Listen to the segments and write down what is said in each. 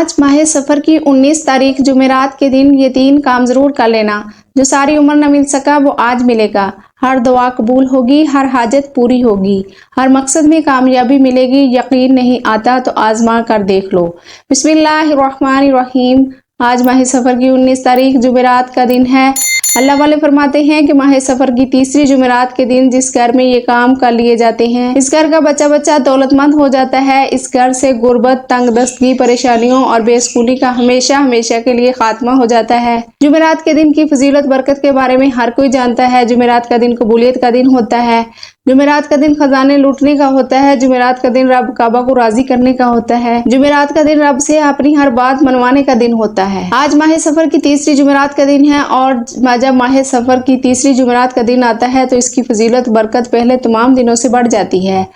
आज माह सफ़र की 19 तारीख जुमेरात के दिन ये 3 काम ज़रूर कर लेना। जो सारी उम्र न मिल सका वो आज मिलेगा। हर दुआ कबूल होगी, हर हाजत पूरी होगी, हर मकसद में कामयाबी मिलेगी। यकीन नहीं आता तो आजमा कर देख लो। बिस्मिल्लाहिर्रहमानिर्रहीम। आज माह सफ़र की 19 तारीख जुमेरात का दिन है। अल्लाह वाले फरमाते हैं कि माह सफ़र की तीसरी जुमेरात के दिन जिस घर में ये काम कर लिए जाते हैं, इस घर का बच्चा बच्चा दौलतमंद हो जाता है। इस घर से गुर्बत, तंगदस्तगी, परेशानियों और बेस्कूली का हमेशा हमेशा के लिए खात्मा हो जाता है। जुमेरात के दिन की फजीलत बरकत के बारे में हर कोई जानता है। जुमेरात का दिन कबूलियत का दिन होता है। जुमेरात का दिन खजाने लूटने का होता है। जुमेरात का दिन रब काबा को राजी करने का होता है। जुमेरात का दिन रब से अपनी हर बात मनवाने का दिन होता है। आज माह सफ़र की तीसरी जुमेरात का दिन है और जब माह सफ़र की तीसरी जुमेरात का दिन आता है तो इसकी फजीलत बरकत पहले तमाम दिनों से बढ़ जाती है।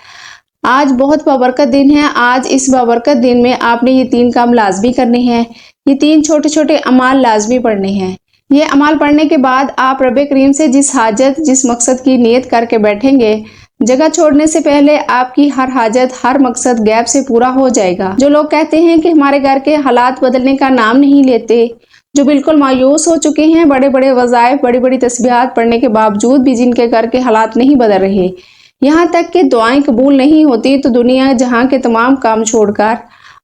आज बहुत बाबरकत दिन है। आज इस बाबरकत दिन में आपने ये 3 काम लाजमी करने हैं। ये 3 छोटे छोटे अमाल लाजमी पढ़ने हैं। ये अमाल पढ़ने के बाद आप रब करीम से जिस हाजत, जिस मकसद की नियत करके बैठेंगे, जगह छोड़ने से पहले आपकी हर हाजत, हर मकसद गैब से पूरा हो जाएगा। जो लोग कहते हैं कि हमारे घर के हालात बदलने का नाम नहीं लेते, जो बिल्कुल मायूस हो चुके हैं, बड़े बड़े वज़ाइफ, बड़ी बड़ी तस्बीहात पढ़ने के बावजूद भी जिनके घर के हालात नहीं बदल रहे, यहाँ तक कि दुआएं कबूल नहीं होती, तो दुनिया जहाँ के तमाम काम छोड़कर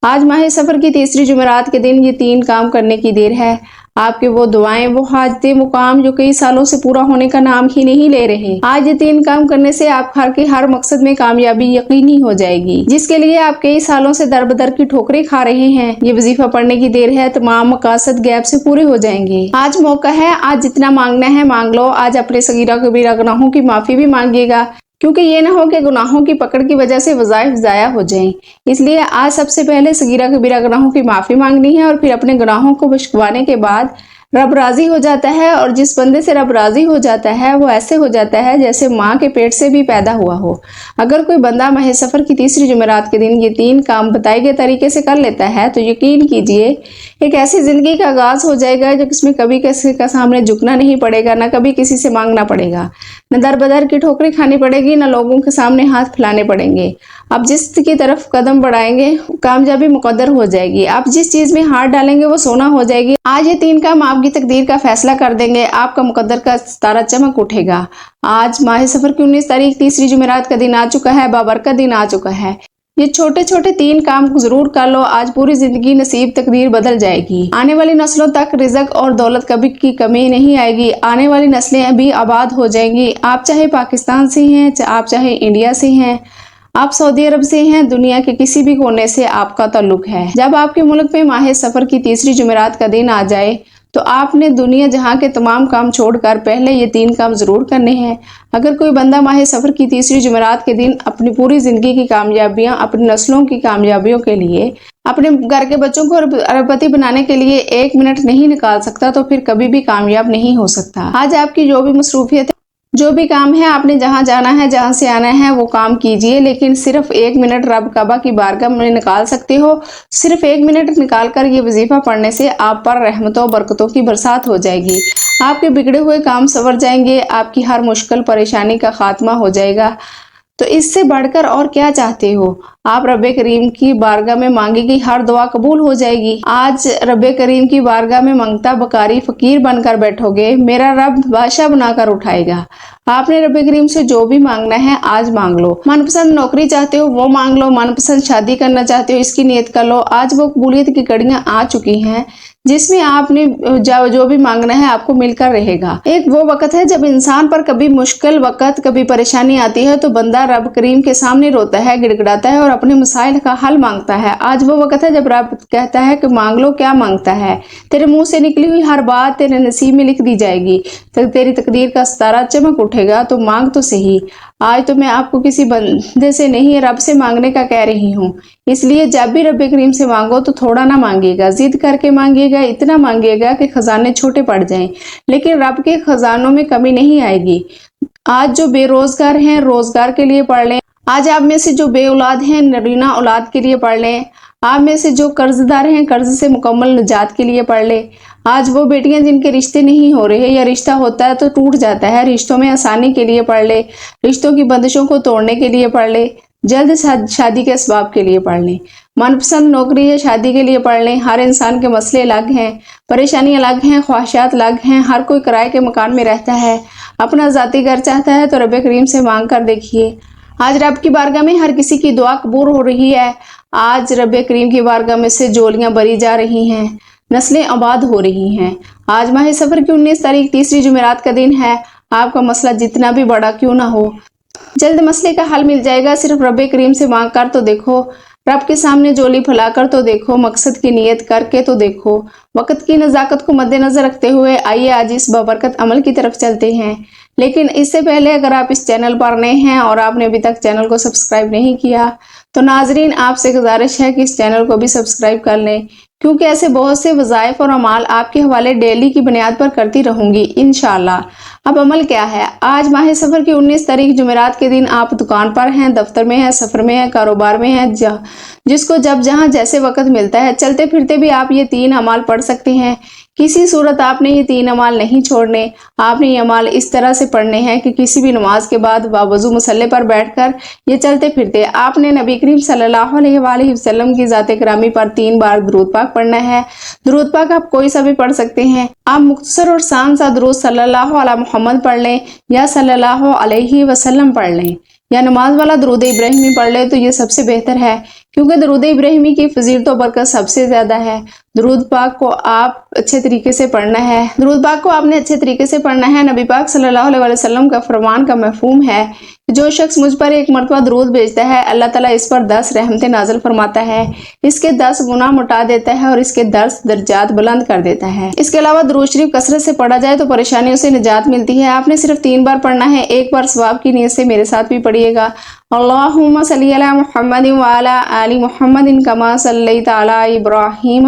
आज माह सफ़र की तीसरी जुमेरात के दिन ये 3 काम करने की देर है। आपके वो दुआएं, वो हाजते, मुकाम जो कई सालों से पूरा होने का नाम ही नहीं ले रहे, आज ये 3 काम करने से आप हर मकसद में कामयाबी यकीनी हो जाएगी। जिसके लिए आप कई सालों से दर बदर की ठोकरें खा रहे हैं, ये वजीफा पढ़ने की देर है। तमाम मकासद गैब से पूरे हो जाएंगे। आज मौका है, आज जितना मांगना है मांग लो। आज अपने सगीरा कबीरा गुनाहों की माफी भी मांगिएगा, क्योंकि ये ना हो कि गुनाहों की पकड़ की वजह से वज़ाइफ ज़ाया हो जाएं। इसलिए आज सबसे पहले सगीरा कबीरा गुनाहों की माफ़ी मांगनी है और फिर अपने गुनाहों को बख्शवाने के बाद रब राज़ी हो जाता है। और जिस बंदे से रब राज़ी हो जाता है वो ऐसे हो जाता है जैसे माँ के पेट से भी पैदा हुआ हो। अगर कोई बंदा माह सफ़र की तीसरी जुमेरात के दिन ये 3 काम बताए गए तरीके से कर लेता है तो यकीन कीजिए एक ऐसी ज़िंदगी का आगाज़ हो जाएगा जो इसमें कभी किसी का सामने झुकना नहीं पड़ेगा, ना कभी किसी से मांगना पड़ेगा, न दर बदर की ठोकरें खानी पड़ेगी, न लोगों के सामने हाथ फैलाने पड़ेंगे। आप जिस की तरफ कदम बढ़ाएंगे कामयाबी मुकद्दर हो जाएगी। आप जिस चीज़ में हाथ डालेंगे वो सोना हो जाएगी। आज ये 3 काम आपकी तकदीर का फैसला कर देंगे। आपका मुकद्दर का सितारा चमक उठेगा। आज माह सफ़र की 19 तारीख तीसरी जुमेरात का दिन आ चुका है, बाबरकत दिन आ चुका है। ये छोटे छोटे 3 काम जरूर कर लो। आज पूरी जिंदगी नसीब तकदीर बदल जाएगी। आने वाली नस्लों तक रिज़्क और दौलत कभी की कमी नहीं आएगी। आने वाली नस्लें भी आबाद हो जाएंगी। आप चाहे पाकिस्तान से हैं, आप चाहे इंडिया से हैं, आप सऊदी अरब से हैं, दुनिया के किसी भी कोने से आपका ताल्लुक है। जब आपके मुल्क में माह सफ़र की तीसरी जुमेरात का दिन आ जाए तो आपने दुनिया जहां के तमाम काम छोड़कर पहले ये 3 काम जरूर करने हैं। अगर कोई बंदा माह सफ़र की तीसरी जुमेरात के दिन अपनी पूरी जिंदगी की कामयाबियां, अपनी नस्लों की कामयाबियों के लिए, अपने घर के बच्चों को अरबपति बनाने के लिए 1 मिनट नहीं निकाल सकता तो फिर कभी भी कामयाब नहीं हो सकता। आज आपकी जो भी मसरूफियत, जो भी काम है, आपने जहां जाना है, जहां से आना है वो काम कीजिए, लेकिन सिर्फ 1 मिनट रब काबा की बारगाह में निकाल सकते हो। सिर्फ 1 मिनट निकाल कर ये वजीफा पढ़ने से आप पर रहमतों बरकतों की बरसात हो जाएगी। आपके बिगड़े हुए काम संवर जाएंगे। आपकी हर मुश्किल परेशानी का खात्मा हो जाएगा। तो इससे बढ़कर और क्या चाहते हो? आप रब करीम की बारगाह में मांगी गई हर दुआ कबूल हो जाएगी। आज रब करीम की बारगाह में मंगता बकारी फकीर बनकर बैठोगे, मेरा रब बादशाह बनाकर उठाएगा। आपने रब करीम से जो भी मांगना है आज मांग लो। मनपसंद नौकरी चाहते हो वो मांग लो, मनपसंद शादी करना चाहते हो इसकी नियत कर लो। आज वो कबूलियत की कड़ियां आ चुकी हैं जिसमें आपने जो भी मांगना है आपको मिलकर रहेगा। एक वो वक्त है जब इंसान पर कभी मुश्किल वक्त, कभी परेशानी आती है तो बंदा रब करीम के सामने रोता है, गिड़गिड़ाता है और अपने मसाइल का हल मांगता है। आज वो वक्त है जब रब कहता है कि मांग लो, क्या मांगता है। तेरे मुंह से निकली हुई हर बात तेरे नसीब में लिख दी जाएगी। तो तेरी तकदीर का सितारा चमक उठेगा। तो मांग तो सही। आज तो मैं आपको किसी बंदे से नहीं, रब से मांगने का कह रही हूँ। इसलिए जब भी रब करीम से मांगो तो थोड़ा ना मांगिएगा, जिद करके मांगिएगा, इतना मांगिएगा कि खजाने छोटे पड़ जाएं, लेकिन रब के खजानों में कमी नहीं आएगी। आज जो बेरोजगार हैं रोजगार के लिए पढ़ लें। आज आप में से जो बे औलाद हैं नरीना औलाद के लिए पढ़ लें। आप में से जो कर्जदार हैं कर्ज से मुकम्मल निजात के लिए पढ़ ले। आज वो बेटियां जिनके रिश्ते नहीं हो रहे या रिश्ता होता है तो टूट जाता है, रिश्तों में आसानी के लिए पढ़ ले। रिश्तों की बंदिशों को तोड़ने के लिए पढ़ ले। जल्द शादी के असबाब के लिए पढ़ लें। मनपसंद नौकरी या शादी के लिए पढ़ लें। हर इंसान के मसले अलग हैं, परेशानी अलग हैं, ख्वाहिशात अलग हैं। हर कोई किराए के मकान में रहता है, अपना ज़ाती घर चाहता है तो रब करीम से मांग कर देखिए। आज रब की बारगाह में हर किसी की दुआ कबूल हो रही है। आज रब करीम की बारगाह में से जोलियां बरी जा रही हैं, नस्लें आबाद हो रही हैं। आज माह सफ़र की 19 तारीख तीसरी जुमेरात का दिन है। आपका मसला जितना भी बड़ा क्यों ना हो, जल्द मसले का हल मिल जाएगा। सिर्फ रब करीम से मांग कर तो देखो, रब के सामने जोली फैलाकर तो देखो, मकसद की नीयत करके तो देखो। वक्त की नज़ाकत को मद्देनजर रखते हुए आइए आज इस बाबरकत अमल की तरफ चलते हैं। लेकिन इससे पहले अगर आप इस चैनल पर नए हैं और आपने अभी तक चैनल को सब्सक्राइब नहीं किया तो नाजरीन आपसे गुजारिश है कि इस चैनल को भी सब्सक्राइब कर लें, क्योंकि ऐसे बहुत से वज़ाइफ और अमाल आपके हवाले डेली की बुनियाद पर करती रहूंगी इंशाअल्लाह। अब अमल क्या है? आज माह सफ़र की 19 तारीख जुमेरात के दिन आप दुकान पर हैं, दफ्तर में हैं, सफ़र में हैं, कारोबार में हैं, जिसको जब जहां जैसे वक्त मिलता है चलते फिरते भी आप ये 3 अमाल पढ़ सकते हैं। किसी सूरत आपने ये 3 अमाल नहीं छोड़ने। आपने ये अमाल इस तरह से पढ़ने हैं कि किसी भी नमाज के बाद बावजू मुसल्ले पर बैठकर ये चलते फिरते आपने नबी करीम सल्लल्लाहु अलैहि वसल्लम की ज़ात ग्रामी पर 3 बार दुरूद पाक पढ़ना है। दुरूद पाक आप कोई सा भी पढ़ सकते हैं। आप मुख्तसर और सान सा दुरूद सल्लल्लाहु अला मुहम्मद पढ़ लें या सल्लल्लाहु अलैहि वसल्लम पढ़ लें या नमाज वाला दुरूद इब्राहिमी पढ़ लें तो ये सबसे बेहतर है, क्योंकि दुरूद इब्राहिमी की फजीलत और बरकत सबसे ज्यादा है। दुरूद पाक को आप अच्छे तरीके से पढ़ना है। दुरूद पाक को आपने अच्छे तरीके से पढ़ना है। नबी पाक सल्लल्लाहु अलैहि वसल्लम का फरमान का मफहूम है, जो शख्स मुझ पर 1 मरतबा दुरूद भेजता है अल्लाह ताला इस पर 10 रहमतें नाज़िल फरमाता है, इसके 10 गुनाह मिटा देता है और इसके 10 दर्जात बुलंद कर देता है। इसके अलावा दुरूद शरीफ कसरत से पढ़ा जाए तो परेशानियों से निजात मिलती है। आपने सिर्फ 3 बार पढ़ना है। एक बार सवाब की नीयत से मेरे साथ भी पढ़िएगा। अल्लाहुम्मा सल्ली अला मुहम्मद व अला आलि मुहम्मद कमा सल्लैता अला इब्राहीम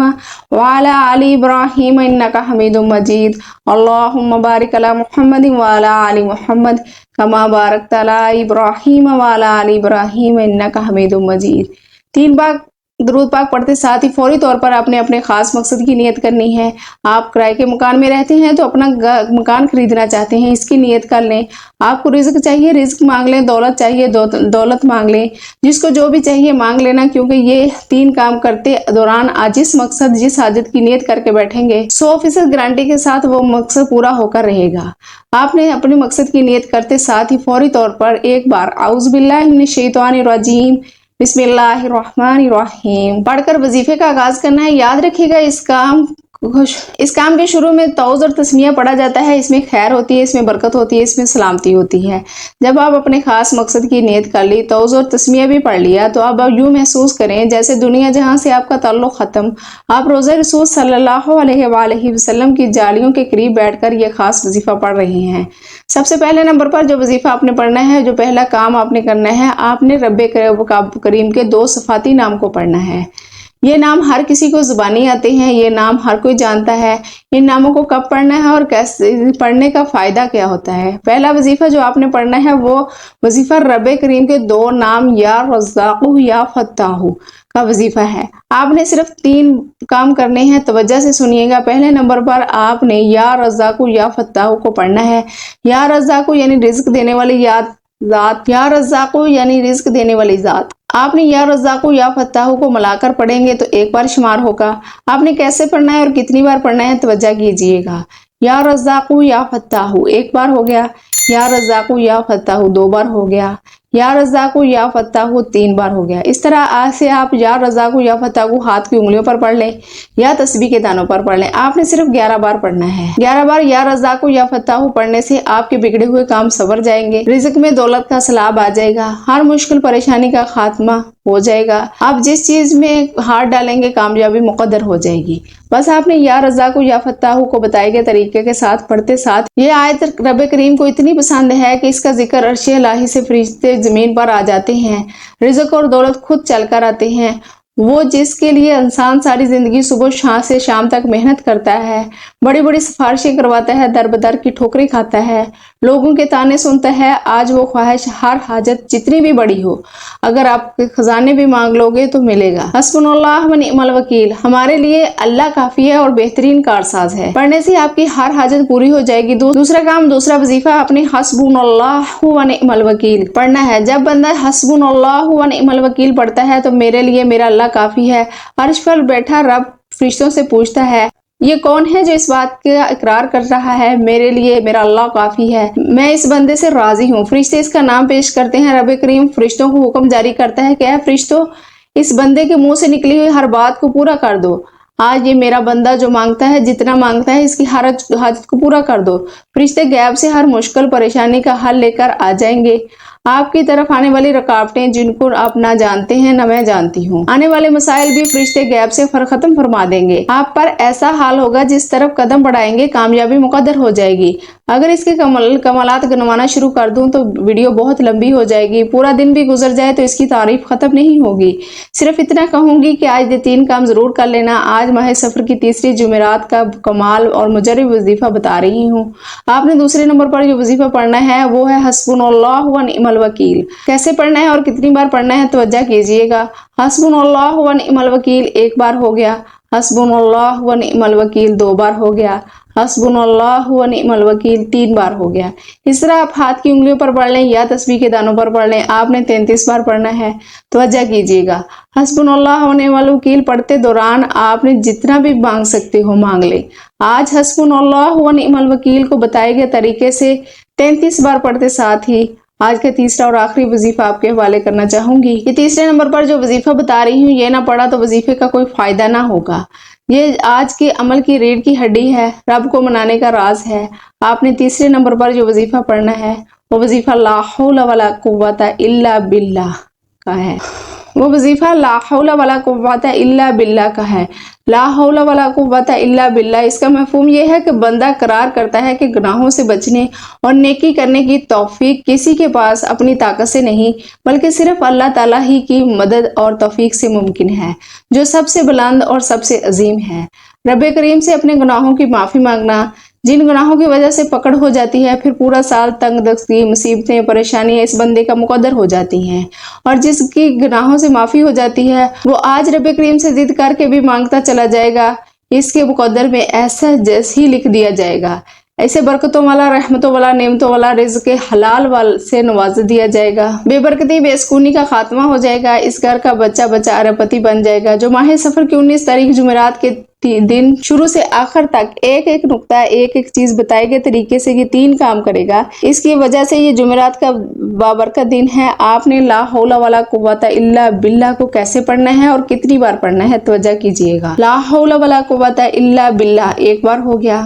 व अला आलि इब्राहीम इन्नका हमीदुम मजीद। अल्लाहुम्मा बारिक अला मुहम्मद व अला आलि मुहम्मद कमा बारकता अला इब्राहीम व अला आलि इब्राहीम इन्नका हमीदुम मजीद। 3 बार दुरूद पाक पढ़ते साथ ही फौरी तौर पर आपने अपने खास मकसद की नियत करनी है। आप किराए के मकान में रहते हैं तो अपना मकान खरीदना चाहते हैं, इसकी नियत कर लें। आपको रिज्क चाहिए, रिज्क मांग लें। दौलत चाहिए, दौलत मांग लें। जिसको जो भी चाहिए मांग लेना, क्योंकि ये 3 काम करते दौरान आज जिस मकसद जिस हाजत की नियत करके बैठेंगे 100% गारंटी के साथ वो मकसद पूरा होकर रहेगा। आपने अपने मकसद की नियत करते साथ ही फौरी तौर पर एक बार औज़ु बिल्लाहि मिनश शैतानिर रजीम बिस्मिल्लाहिर्रहमानिर्रहीम पढ़कर वजीफे का आगाज करना है। याद रखिएगा इस काम के शुरू में तौज़ और तस्मिया पढ़ा जाता है। इसमें खैर होती है, इसमें बरकत होती है, इसमें सलामती होती है। जब आप अपने खास मकसद की नियत कर ली, तौज़ और तस्मिया भी पढ़ लिया, तो अब यूँ महसूस करें जैसे दुनिया जहां से आपका ताल्लुक़ ख़त्म, आप रोज़े रसूल सल्लल्लाहु अलैहि वसल्लम की जालियों के करीब बैठकर यह खास वजीफ़ा पढ़ रहे हैं। सबसे पहले नंबर पर जो वजीफ़ा आपने पढ़ना है, जो पहला काम आपने करना है, आपने रब्बे करीम के 2 सफ़ाती नाम को पढ़ना है। ये नाम हर किसी को ज़ुबानी आते हैं, ये नाम हर कोई जानता है। इन नामों को कब पढ़ना है और कैसे पढ़ने का फ़ायदा क्या होता है? पहला वजीफ़ा जो आपने पढ़ना है वो वजीफ़ा रब्बे करीम के 2 नाम या रज़्ज़ाक़ु या फ़त्ताहु का वजीफ़ा है। आपने सिर्फ 3 काम करने हैं, तवज्जो से सुनिएगा। पहले नंबर पर आपने या रज़्ज़ाक़ु या फ़त्ताहु को पढ़ना है। या रज़्ज़ाक़ु यानी रिज़्क देने वाली ज़ात, या रज़्ज़ाक़ु यानी रिज़्क देने वाली ज़ात। आपने या रज़्ज़ाक़ु या फ़त्ताहु को मिलाकर पढ़ेंगे तो 1 बार शुमार होगा। आपने कैसे पढ़ना है और कितनी बार पढ़ना है तवज्जो कीजिएगा। या रज़्ज़ाक़ु या फ़त्ताहु 1 बार हो गया, या रज़्ज़ाक़ु या फ़त्ताहु 2 बार हो गया, या रज़्ज़ाक़ु या फ़त्ताहु 3 बार हो गया। इस तरह आज से आप या रज़्ज़ाक़ु या फ़त्ताहु हाथ की उंगलियों पर पढ़ लें या तस्बीह के दानों पर पढ़ लें। आपने सिर्फ 11 बार पढ़ना है। 11 बार या रज़्ज़ाक़ु या फ़त्ताहु पढ़ने से आपके बिगड़े हुए काम सवर जाएंगे, रिज़्क में दौलत का सैलाब आ जाएगा, हर मुश्किल परेशानी का खात्मा हो जाएगा। आप जिस चीज में हाथ डालेंगे कामयाबी मुकद्दर हो जाएगी। बस आपने या रज़्ज़ाक़ु या फ़त्ताहु को बताए गए तरीके के साथ पढ़ते साथ ये आयत रब्बे करीम को इतनी पसंद है कि इसका जिक्र अर्श इलाही से फरिश्ते जमीन पर आ जाते हैं। रिज़्क और दौलत खुद चलकर आते हैं। وہ جس کے لیے انسان ساری زندگی صبح شام سے شام تک محنت کرتا ہے، بڑی بڑی سفارشیں کرواتا ہے، در بدر کی ٹھوکریں کھاتا ہے، لوگوں کے تانے سنتا ہے، آج وہ خواہش ہر حاجت جتنی بھی بڑی ہو اگر آپ کے خزانے بھی مانگ لو گے تو ملے گا۔ حسبنا اللہ و نعم الوکیل، ہمارے لیے اللہ کافی ہے اور بہترین کارساز ہے۔ پڑھنے سے آپ کی ہر حاجت پوری ہو جائے گی۔ دوسرا کام، دوسرا وظیفہ اپنے حسبنا اللہ و نعم الوکیل پڑھنا ہے۔ جب بندہ حسبنا اللہ و نعم الوکیل پڑھتا ہے تو میرے لیے میرا اللہ کافی ہے، عرش پر بیٹھا رب فرشتوں سے پوچھتا ہے یہ کون ہے جو اس بات کا اقرار کر رہا ہے میرے لیے میرا اللہ کافی ہے، میں اس بندے سے راضی ہوں۔ فرشتے اس کا نام پیش کرتے ہیں، رب کریم فرشتوں کو حکم جاری کرتا ہے کہ اے فرشتوں، اس بندے کے منہ سے نکلی ہوئی ہر بات کو پورا کر دو۔ آج یہ میرا بندہ جو مانگتا ہے، جتنا مانگتا ہے، اس کی ہر حاجت کو پورا کر دو۔ فرشتے غیب سے ہر مشکل پریشانی کا حل لے کر آ جائیں گے۔ آپ کی طرف آنے والی رکاوٹیں جن کو آپ نہ جانتے ہیں نہ میں جانتی ہوں، آنے والے مسائل بھی فرشتے غیب سے ختم فرما دیں گے۔ آپ پر ایسا حال ہوگا جس طرف قدم بڑھائیں گے کامیابی مقدر ہو جائے گی۔ اگر اس کے کمالات گنوانا شروع کر دوں تو ویڈیو بہت لمبی ہو جائے گی، پورا دن بھی گزر جائے تو اس کی تعریف ختم نہیں ہوگی۔ صرف اتنا کہوں گی کہ آج یہ 3 کام ضرور کر لینا۔ آج ماہ سفر کی تیسری جمعرات کا کمال اور مجرب وظیفہ بتا رہی ہوں۔ آپ نے دوسرے نمبر پر جو وظیفہ پڑھنا ہے وہ ہے حسبنا اللہ و نعم الوکیل۔ کیسے پڑھنا ہے اور کتنی بار پڑھنا ہے توجہ کیجئے گا۔ حسبنا اللہ و نعم الوکیل 1 بار ہو گیا، حسبنا اللہ و نعم الوکیل 2 بار ہو گیا، حسبنا اللہ و نعم الوکیل 3 بار ہو گیا۔ اس طرح آپ ہاتھ کی انگلیوں پر پڑھ لیں یا تسبیح کے دانوں پر پڑھ لیں، آپ نے 33 بار پڑھنا ہے۔ توجہ کیجئے گا۔ حسبنا اللہ و نعم الوکیل پڑھتے دوران آپ نے جتنا بھی مانگ سکتے ہو مانگ لیں۔ آج حسبنا اللہ و نعم الوکیل کو بتائے گئے طریقے سے 33 بار پڑھتے ساتھ ہی آج کا تیسرا اور آخری وظیفہ آپ کے حوالے کرنا چاہوں گی۔ یہ تیسرے نمبر پر جو وظیفہ بتا رہی ہوں، یہ نہ پڑھا تو وظیفے کا کوئی فائدہ نہ ہوگا۔ یہ آج کے عمل کی ریڑھ کی ہڈی ہے، رب کو منانے کا راز ہے۔ آپ نے تیسرے نمبر پر جو وظیفہ پڑھنا ہے وہ وظیفہ لا حول ولا قوت الا باللہ کا ہے۔ وہ وظیفہ لا حول ولا قوت الا باللہ کا ہے۔ لا حول ولا قوت الا باللہ، اس کا مفہوم یہ ہے کہ بندہ قرار کرتا ہے کہ گناہوں سے بچنے اور نیکی کرنے کی توفیق کسی کے پاس اپنی طاقت سے نہیں بلکہ صرف اللہ تعالیٰ ہی کی مدد اور توفیق سے ممکن ہے، جو سب سے بلند اور سب سے عظیم ہے۔ رب کریم سے اپنے گناہوں کی معافی مانگنا، جن گناہوں کی وجہ سے پکڑ ہو جاتی ہے، پھر پورا سال تنگ دستی، مصیبتیں، پریشانیاں اس بندے کا مقدر ہو جاتی ہیں، اور جس کی گناہوں سے معافی ہو جاتی ہے وہ آج رب کریم سے ضد کر کے بھی مانگتا چلا جائے گا، اس کے مقدر میں ایسا جیسے ہی لکھ دیا جائے گا، ایسے برکتوں والا، رحمتوں والا، نعمتوں والا، رزق حلال سے نواز دیا جائے گا، بے برکتی، بے سکونی کا خاتمہ ہو جائے گا، اس گھر کا بچہ بچہ ارب پتی بن جائے گا۔ جو ماہ سفر کی 19 تاریخ جمعرات کے دن شروع سے آخر تک ایک ایک نقطہ، ایک ایک چیز بتائے گئے طریقے سے یہ 3 کام کرے گا، اس کی وجہ سے یہ جمعرات کا بابرکت دن ہے۔ آپ نے لا حول ولا قوت الا باللہ کو کیسے پڑھنا ہے اور کتنی بار پڑھنا ہے توجہ کیجئے گا۔ لا حول ولا قوت الا باللہ 1 بار ہو گیا،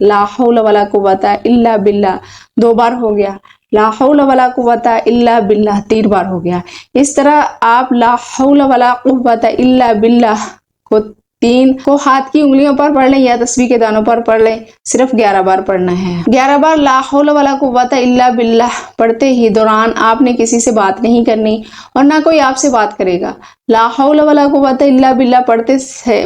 لا حول ولا قوت الا باللہ 2 بار ہو گیا، لا حول ولا قوت الا باللہ 3 بار ہو گیا۔ اس طرح آپ لا حول ولا قوت الا باللہ کو 3 کو ہاتھ کی انگلیوں پر پڑھ لیں یا تسبیح کے دانوں پر پڑھ لیں، صرف 11 بار پڑھنا ہے۔ 11 بار لا حول ولا قوت الا باللہ پڑھتے ہی دوران آپ نے کسی سے بات نہیں کرنی اور نہ کوئی آپ سے بات کرے گا۔ لا حول ولا قوت الا باللہ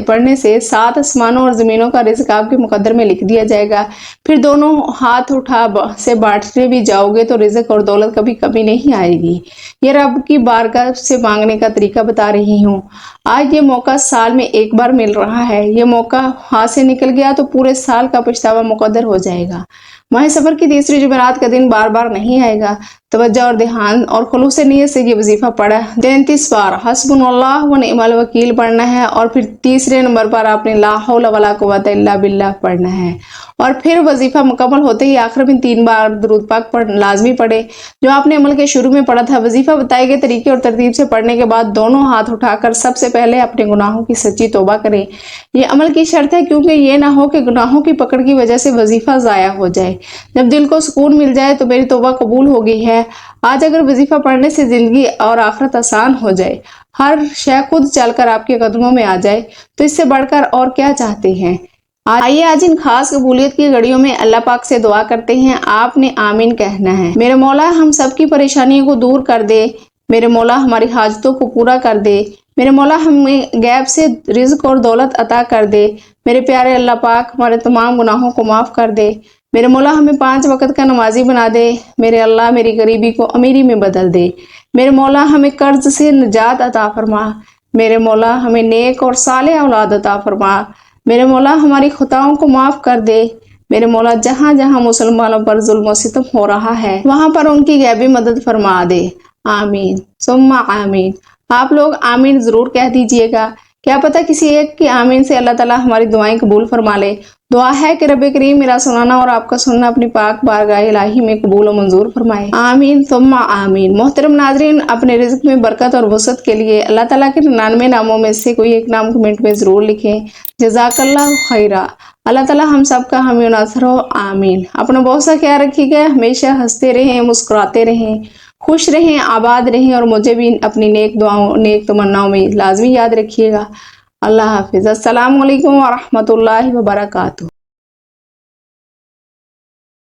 پڑھنے سے 7 آسمانوں اور زمینوں کا رزق آپ کے مقدر میں لکھ دیا جائے گا۔ پھر دونوں ہاتھ اٹھا سے بانٹنے بھی جاؤ گے تو رزق اور دولت کبھی کمی نہیں آئے گی۔ یہ رب کی بارگاہ سے مانگنے کا طریقہ بتا رہی ہوں۔ آج یہ موقع سال میں 1 بار مل رہا ہے، یہ موقع ہاتھ سے نکل گیا تو پورے سال کا پچھتاوا مقدر ہو جائے گا۔ ماہ سفر کی تیسری جمعرات کا دن بار بار نہیں آئے گا۔ توجہ اور دھیان اور خلوص نیت سے یہ وظیفہ پڑھا 33 بار حسبنا اللہ و نعم الوکیل پڑھنا ہے، اور پھر تیسرے نمبر پر آپ نے لا حول ولا قوت الا باللہ پڑھنا ہے، اور پھر وظیفہ مکمل ہوتے ہی آخر میں 3 بار درود پاک لازمی پڑھے جو آپ نے عمل کے شروع میں پڑھا تھا۔ وظیفہ بتائے گئے طریقے اور ترتیب سے پڑھنے کے بعد دونوں ہاتھ اٹھا کر سب سے پہلے اپنے گناہوں کی سچی توبہ کریں۔ یہ عمل کی شرط ہے کیونکہ یہ نہ ہو کہ گناہوں کی پکڑ کی وجہ سے وظیفہ ضائع ہو جائے۔ جب دل کو سکون مل جائے تو میری توبہ قبول ہو گئی ہے۔ آج اگر وظیفہ پڑھنے سے زندگی اور آخرت آسان ہو جائے، ہر شے خود چل کر آپ کے قدموں میں آ جائے، تو اس سے بڑھ کر اور کیا چاہتے ہیں؟ آئیے آج ان خاص قبولیت کی گھڑیوں میں اللہ پاک سے دعا کرتے ہیں۔ آپ نے آمین کہنا ہے۔ میرے مولا ہم سب کی پریشانیوں کو دور کر دے، میرے مولا ہماری حاجتوں کو پورا کر دے، میرے مولا ہمیں غیب سے رزق اور دولت عطا کر دے۔ میرے پیارے اللہ پاک ہمارے تمام گناہوں کو معاف کر دے۔ میرے مولا ہمیں 5 وقت کا نمازی بنا دے۔ میرے اللہ میری غریبی کو امیری میں بدل دے۔ میرے مولا ہمیں قرض سے نجات عطا فرما۔ میرے مولا ہمیں نیک اور صالح اولاد عطا فرما۔ میرے مولا ہماری خطاؤں کو معاف کر دے۔ میرے مولا جہاں جہاں مسلمانوں پر ظلم و ستم ہو رہا ہے وہاں پر ان کی غیبی مدد فرما دے۔ آمین ثم آمین۔ آپ لوگ آمین ضرور کہہ دیجئے گا، کیا پتہ کسی ایک کی آمین سے اللہ تعالیٰ ہماری دعائیں قبول فرما لے۔ دعا ہے کہ رب کریم میرا سنانا اور آپ کا سننا اپنی پاک بارگاہ الہی میں قبول و منظور فرمائے۔ آمین ثم آمین۔ محترم ناظرین، اپنے رزق میں برکت اور وسعت کے لیے اللہ تعالیٰ کے 99 ناموں میں سے کوئی ایک نام کمنٹ میں ضرور لکھیں۔ جزاک اللہ خیرہ۔ اللہ تعالیٰ ہم سب کا حامی و ناصر ہو، آمین۔ اپنا بہت سا خیال رکھیے گا، ہمیشہ ہنستے رہیں، مسکراتے رہیں، خوش رہیں، آباد رہیں، اور مجھے بھی اپنی نیک دعاؤں نیک تمناؤں میں لازمی یاد رکھیے گا۔ اللہ حافظ۔ السلام علیکم ورحمۃ اللہ وبرکاتہ۔